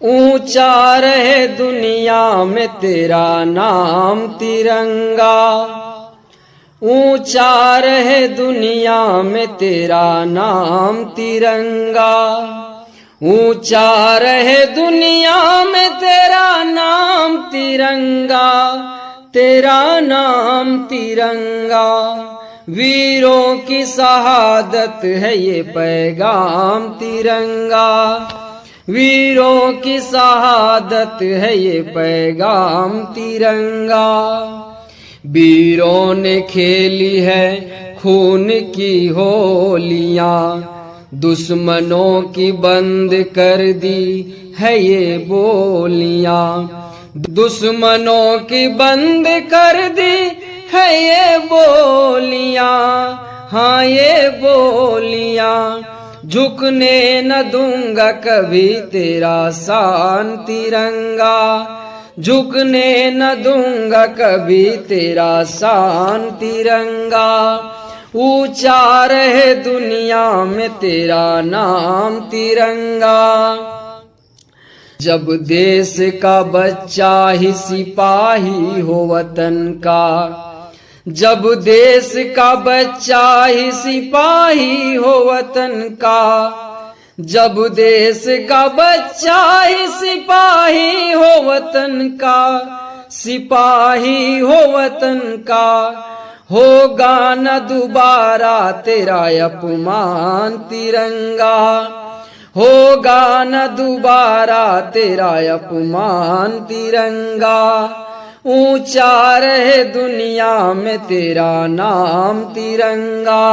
ऊंचा रहे दुनिया में तेरा नाम तिरंगा। ऊंचा रहे दुनिया में तेरा नाम तिरंगा। ऊंचा रहे दुनिया में तेरा नाम तिरंगा। तेरा नाम तिरंगा। वीरों की शहादत है ये पैगाम तिरंगा। वीरों की शहादत है ये पैगाम तिरंगा। वीरों ने खेली है खून की होलियां, दुश्मनों की बंद कर दी है ये बोलियां। दुश्मनों की बंद कर दी है ये बोलियां। हाँ ये बोलियां। झुकने न दूंगा कभी तेरा शान तिरंगा। झुकने न दूंगा कभी तेरा शान तिरंगा। ऊंचा रहे दुनिया में तेरा नाम तिरंगा। जब देश का बच्चा ही सिपाही हो वतन का, जब देश का बच्चा ही सिपाही हो वतन का, जब देश का बच्चा ही सिपाही हो वतन का, सिपाही हो वतन का, होगा न दोबारा तेरा अपमान तिरंगा। होगा न दोबारा तेरा अपमान तिरंगा। ऊंचा रहे दुनिया में तेरा नाम तिरंगा।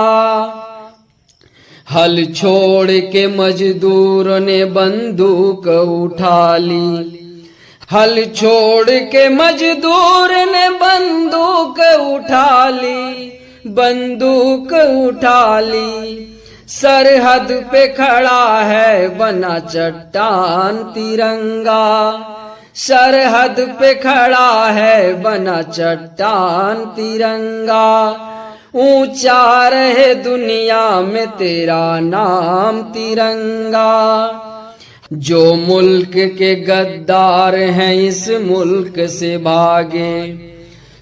हल छोड़ के मजदूर ने बंदूक उठा ली। हल छोड़ के मजदूर ने बंदूक उठा ली। बंदूक उठा ली। सरहद पे खड़ा है बना चट्टान तिरंगा। सरहद पे खड़ा है बना चट्टान तिरंगा। ऊंचा रहे दुनिया में तेरा नाम तिरंगा। जो मुल्क के गद्दार हैं इस मुल्क से भागे।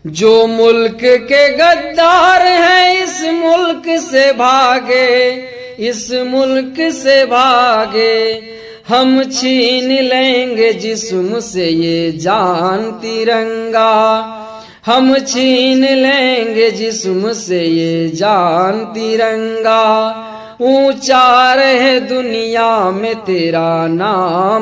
जो मुल्क के गद्दार हैं इस मुल्क से भागे। इस मुल्क से भागे। हम छीन लेंगे जिस्म से ये जान तिरंगा। हम छीन लेंगे जिस्म से ये जान तिरंगा। ऊंचा रहे दुनिया में तेरा नाम